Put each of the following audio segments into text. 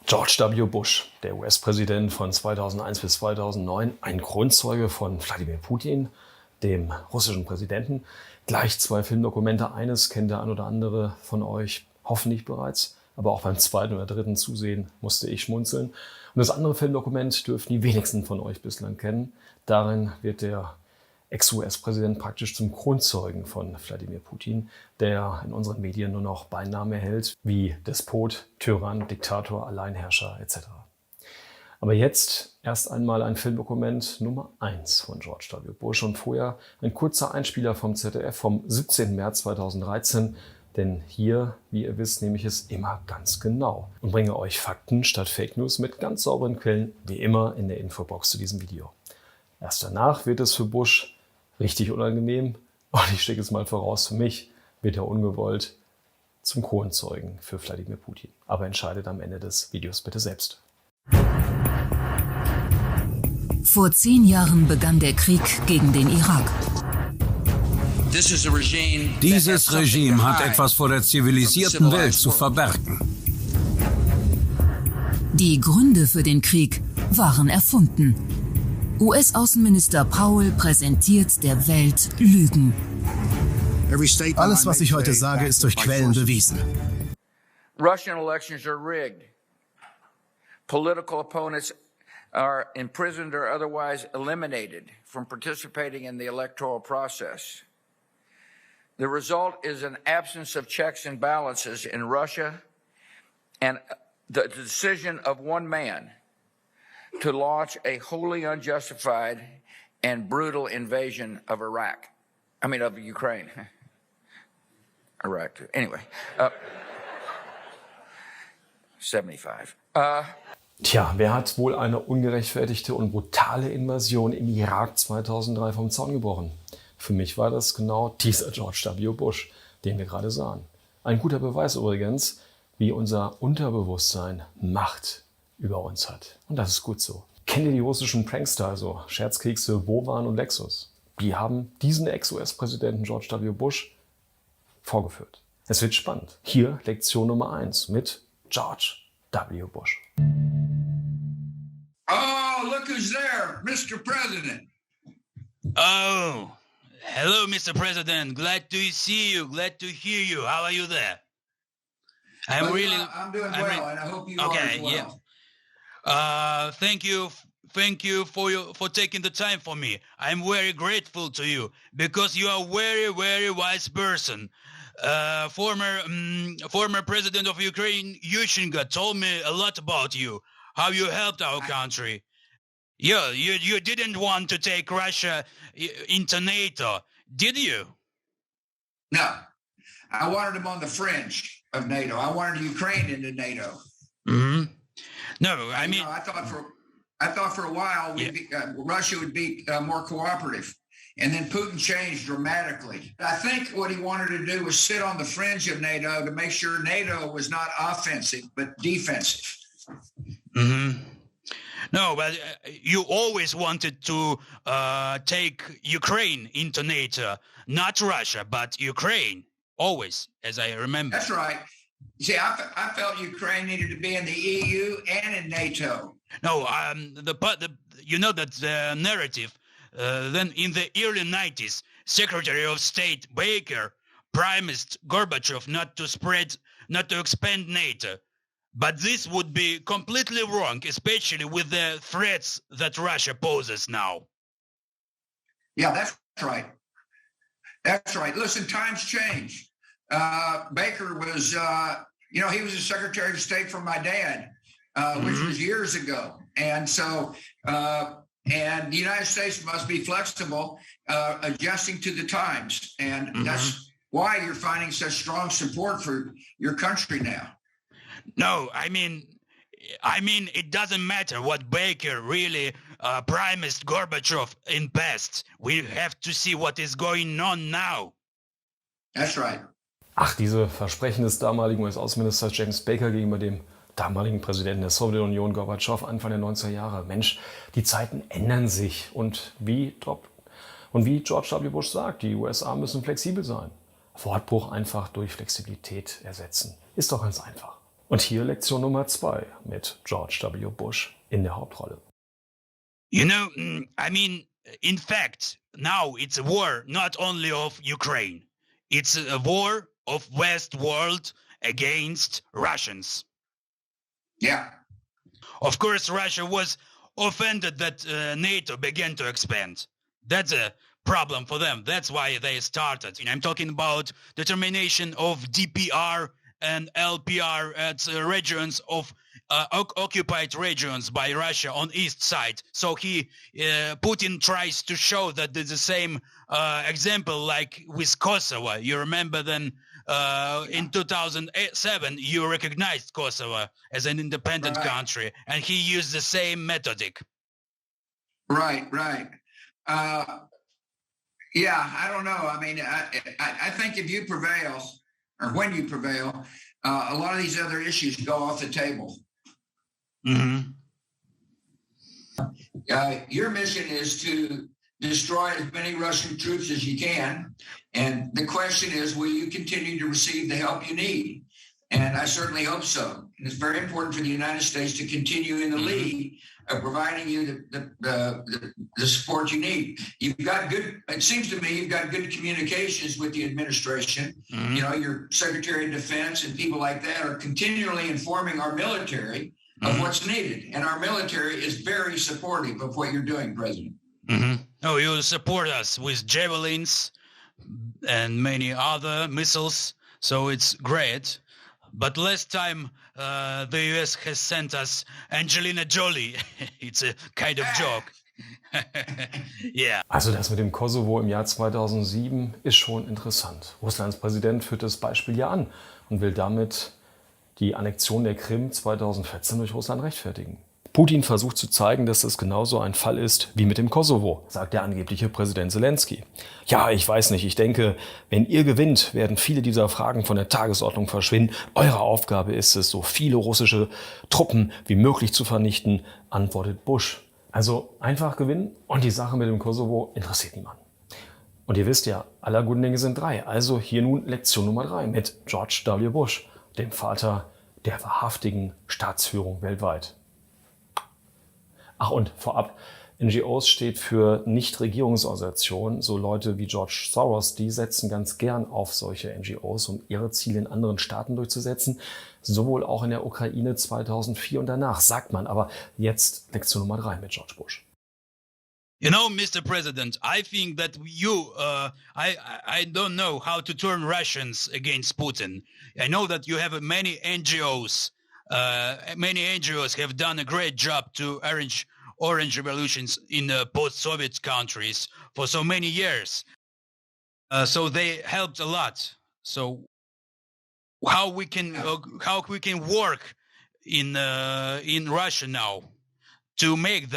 George W. Bush, der US-Präsident von 2001 bis 2009, ein Grundzeuge von Wladimir Putin, dem russischen Präsidenten. Gleich 2 Filmdokumente. Eines kennt der ein oder andere von euch hoffentlich bereits, aber auch beim zweiten oder dritten Zusehen musste ich schmunzeln. Und das andere Filmdokument dürften die wenigsten von euch bislang kennen. Darin wird der Ex-US-Präsident praktisch zum Grundzeugen von Wladimir Putin, der in unseren Medien nur noch Beinamen erhält wie Despot, Tyrann, Diktator, Alleinherrscher etc. Aber jetzt erst einmal ein Filmdokument Nummer 1 von George W. Bush und vorher ein kurzer Einspieler vom ZDF vom 17. März 2013. Denn hier, wie ihr wisst, nehme ich es immer ganz genau und bringe euch Fakten statt Fake News mit ganz sauberen Quellen, wie immer in der Infobox zu diesem Video. Erst danach wird es für Bush richtig unangenehm und ich stecke es mal voraus, für mich wird er ungewollt zum Kronzeugen für Wladimir Putin. Aber entscheidet am Ende des Videos bitte selbst. Vor 10 Jahren begann der Krieg gegen den Irak. Dieses Regime hat etwas vor der zivilisierten Welt zu verbergen. Die Gründe für den Krieg waren erfunden. US-Außenminister Powell präsentiert der Welt Lügen. Alles, was ich heute sage, ist durch Quellen bewiesen. Russian elections are rigged. Political opponents are imprisoned or otherwise eliminated from participating in the electoral process. The result is an absence of checks and balances in Russia and the decision of one man to launch a wholly unjustified and brutal invasion of of Ukraine. Iraq, anyway. 75. Tja, wer hat wohl eine ungerechtfertigte und brutale Invasion im Irak 2003 vom Zaun gebrochen? Für mich war das genau dieser George W. Bush, den wir gerade sahen. Ein guter Beweis übrigens, wie unser Unterbewusstsein Macht über uns hat. Und das ist gut so. Kennt ihr die russischen Prankster, also Scherzkekse, Bovan und Lexus? Die haben diesen Ex-US-Präsidenten George W. Bush vorgeführt. Es wird spannend. Hier Lektion Nummer 1 mit George W. Bush. Oh, look who's there, Mr. President. Oh, hello, Mr. President. Glad to see you. Glad to hear you. How are you there? I'm doing well, and I hope you are as well. Yeah. Thank you for taking the time for me. I'm very grateful to you because you are very, very wise person. Former President of Ukraine, Yushchenko, told me a lot about you, how you helped our country. Yeah, you didn't want to take Russia into NATO, did you? No, I wanted them on the fringe of NATO. I wanted Ukraine into NATO. Mm-hmm. No, I mean, I thought for a while Russia would be more cooperative, and then Putin changed dramatically. I think what he wanted to do was sit on the fringe of NATO to make sure NATO was not offensive but defensive. Mm-hmm. No, but you always wanted to take Ukraine into NATO, not Russia, but Ukraine, always, as I remember. That's right. See, I felt Ukraine needed to be in the EU and in NATO. No, the narrative. Then in the early 90s, Secretary of State Baker promised Gorbachev not to expand NATO. But this would be completely wrong, especially with the threats that Russia poses now. Yeah, that's right. That's right. Listen, times change. Baker was, he was the Secretary of State for my dad, which was years ago. And so, and the United States must be flexible, adjusting to the times. And that's why you're finding such strong support for your country now. No, I mean, it doesn't matter what Baker really promised Gorbachev in past. We have to see what is going on now. That's right. Ach, diese Versprechen des damaligen US-Außenministers James Baker gegenüber dem damaligen Präsidenten der Sowjetunion Gorbatschow Anfang der 90er Jahre. Mensch, die Zeiten ändern sich. Und wie George W. Bush sagt, die USA müssen flexibel sein. Wortbruch einfach durch Flexibilität ersetzen. Ist doch ganz einfach. Und hier Lektion Nummer 2 mit George W. Bush in der Hauptrolle. You know, I mean, in fact, now it's a war not only of Ukraine. It's a war of West world against Russians. Yeah. Of course, Russia was offended that NATO began to expand. That's a problem for them. That's why they started. I'm talking about determination of DPR and LPR at regions of occupied regions by Russia on east side. So Putin tries to show that there's the same example like with Kosovo. You remember then in 2007 you recognized Kosovo as an independent country, and he used the same methodic. Right. Yeah, I don't know. I mean, I think if you prevail, or when you prevail, a lot of these other issues go off the table. Mm-hmm. Your mission is to destroy as many Russian troops as you can. And the question is, will you continue to receive the help you need? And I certainly hope so. And it's very important for the United States to continue in the lead of providing you the support you need. You've got good, it seems to me, you've got good communications with the administration. Mm-hmm. You know, your Secretary of Defense and people like that are continually informing our military of what's needed. And our military is very supportive of what you're doing, President. Mm-hmm. Oh, you support us with javelins and many other missiles. So it's great. But last time the US has sent us Angelina Jolie. It's a kind of joke. Yeah. Also das mit dem Kosovo im Jahr 2007 ist schon interessant. Russlands Präsident führt das Beispiel ja an und will damit die Annexion der Krim 2014 durch Russland rechtfertigen. Putin versucht zu zeigen, dass das genauso ein Fall ist wie mit dem Kosovo, sagt der angebliche Präsident Selenski. Ja, ich weiß nicht, ich denke, wenn ihr gewinnt, werden viele dieser Fragen von der Tagesordnung verschwinden. Eure Aufgabe ist es, so viele russische Truppen wie möglich zu vernichten, antwortet Bush. Also einfach gewinnen und die Sache mit dem Kosovo interessiert niemanden. Und ihr wisst ja, aller guten Dinge sind 3. Also hier nun Lektion Nummer 3 mit George W. Bush, dem Vater der wahrhaftigen Staatsführung weltweit. Ach und vorab, NGOs steht für Nichtregierungsorganisationen, so Leute wie George Soros, die setzen ganz gern auf solche NGOs, um ihre Ziele in anderen Staaten durchzusetzen, sowohl auch in der Ukraine 2004 und danach, sagt man. Aber jetzt Lektion Nummer 3 mit George Bush. You know, Mr. President, I think that I don't know how to turn Russians against Putin. I know that you have many NGOs. Many NGOs have done a great job to arrange orange revolutions in post-Soviet countries for so many years. So they helped a lot. So how we can work in Russia now to make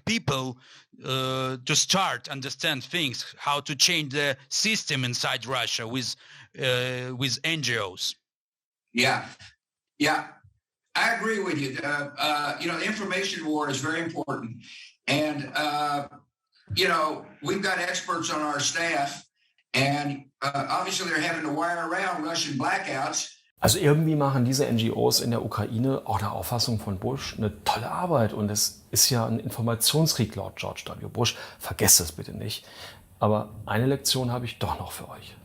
people to start understand things, how to change the system inside Russia with NGOs. Yeah, I agree with you. The information war is very important. And, we've got experts on our staff, and obviously they're having to wire around Russian blackouts. Also irgendwie machen diese NGOs in der Ukraine auch der Auffassung von Bush eine tolle Arbeit. Und es ist ja ein Informationskrieg laut George W. Bush. Vergesst es bitte nicht. Aber eine Lektion habe ich doch noch für euch.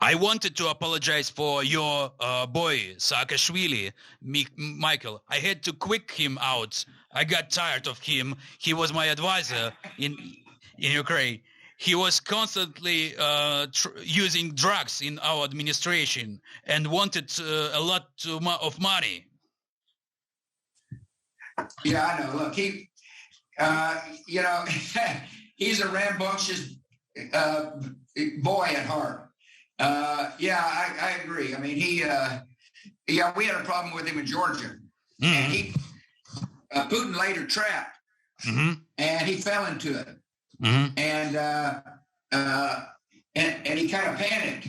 I wanted to apologize for your boy, Saakashvili, Michael. I had to quick him out. I got tired of him. He was my advisor in Ukraine. He was constantly using drugs in our administration and wanted a lot of money. Yeah, I know. Look, he's a rambunctious boy at heart. I agree. I mean, we had a problem with him in Georgia, and Putin laid a trap, and he fell into it, and he kind of panicked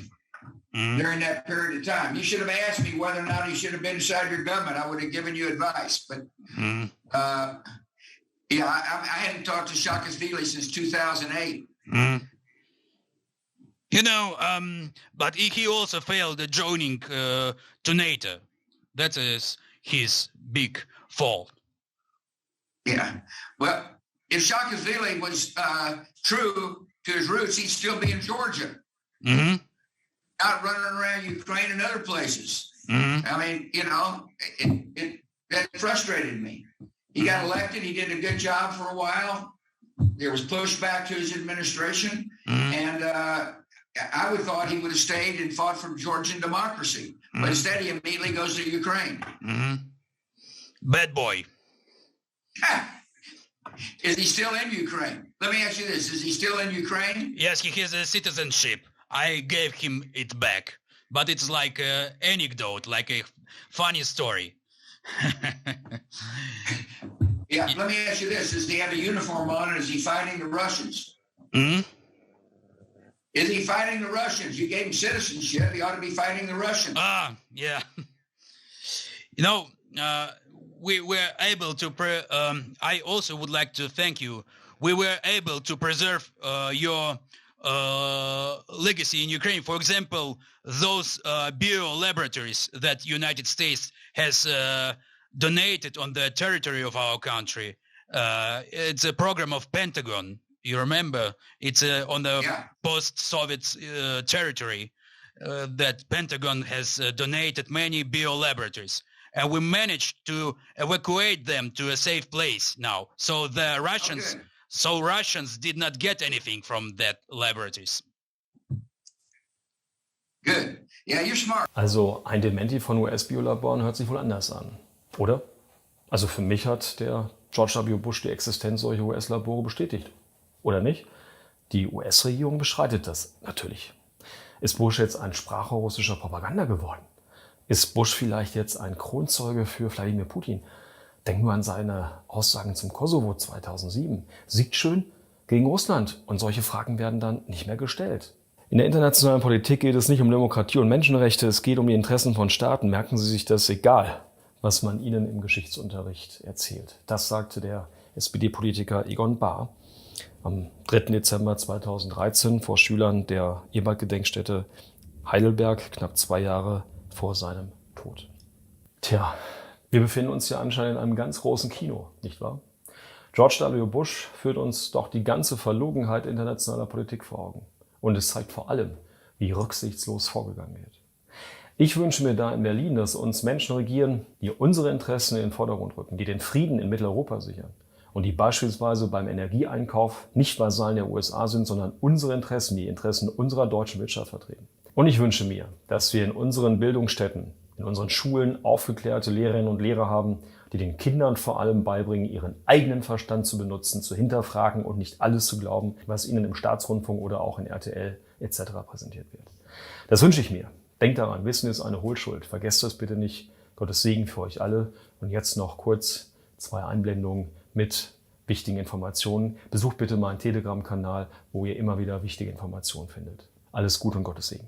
during that period of time. You should have asked me whether or not he should have been inside your government. I would have given you advice, but I hadn't talked to Saakashvili since 2008. But he also failed joining to NATO. That is his big fault. Yeah. Well, if Saakashvili was true to his roots, he'd still be in Georgia, not running around Ukraine and other places. I mean, you know, that frustrated me. He got elected. He did a good job for a while. There was pushback to his administration, and I would thought he would have stayed and fought for Georgian democracy. But instead, he immediately goes to Ukraine. Bad boy. Is he still in Ukraine? Let me ask you this. Is he still in Ukraine? Yes, he has a citizenship. I gave him it back. But it's like an anecdote, like a funny story. Yeah, let me ask you this. Does he have a uniform on and is he fighting the Russians? Is he fighting the Russians? You gave him citizenship. He ought to be fighting the Russians. Yeah. You know, we were able to, I also would like to thank you. We were able to preserve your legacy in Ukraine. For example, those bio-laboratories that United States has donated on the territory of our country. It's a program of Pentagon. You remember? It's on the post-Soviet territory that Pentagon has donated many bio-laboratories. And we managed to evacuate them to a safe place now. So the Russians did not get anything from that laboratories. Good. Yeah, you're smart. Also ein Dementi von US-Bio-Laboren hört sich wohl anders an, oder? Also für mich hat der George W. Bush die Existenz solcher US-Labore bestätigt. Oder nicht? Die US-Regierung bestreitet das natürlich. Ist Bush jetzt ein Sprachrohr russischer Propaganda geworden? Ist Bush vielleicht jetzt ein Kronzeuge für Wladimir Putin? Denk nur an seine Aussagen zum Kosovo 2007. Siegt schön gegen Russland. Und solche Fragen werden dann nicht mehr gestellt. In der internationalen Politik geht es nicht um Demokratie und Menschenrechte. Es geht um die Interessen von Staaten. Merken Sie sich das, egal, was man Ihnen im Geschichtsunterricht erzählt. Das sagte der SPD-Politiker Egon Bahr am 3. Dezember 2013 vor Schülern der Ebert-Gedenkstätte Heidelberg, knapp 2 Jahre vor seinem Tod. Tja, wir befinden uns ja anscheinend in einem ganz großen Kino, nicht wahr? George W. Bush führt uns doch die ganze Verlogenheit internationaler Politik vor Augen. Und es zeigt vor allem, wie rücksichtslos vorgegangen wird. Ich wünsche mir da in Berlin, dass uns Menschen regieren, die unsere Interessen in den Vordergrund rücken, die den Frieden in Mitteleuropa sichern und die beispielsweise beim Energieeinkauf nicht Vasallen der USA sind, sondern unsere Interessen, die Interessen unserer deutschen Wirtschaft vertreten. Und ich wünsche mir, dass wir in unseren Bildungsstätten, in unseren Schulen aufgeklärte Lehrerinnen und Lehrer haben, die den Kindern vor allem beibringen, ihren eigenen Verstand zu benutzen, zu hinterfragen und nicht alles zu glauben, was ihnen im Staatsrundfunk oder auch in RTL etc. präsentiert wird. Das wünsche ich mir. Denkt daran, Wissen ist eine Hohlschuld. Vergesst das bitte nicht. Gottes Segen für euch alle. Und jetzt noch kurz 2 Einblendungen mit wichtigen Informationen. Besucht bitte meinen Telegram-Kanal, wo ihr immer wieder wichtige Informationen findet. Alles Gute und Gottes Segen.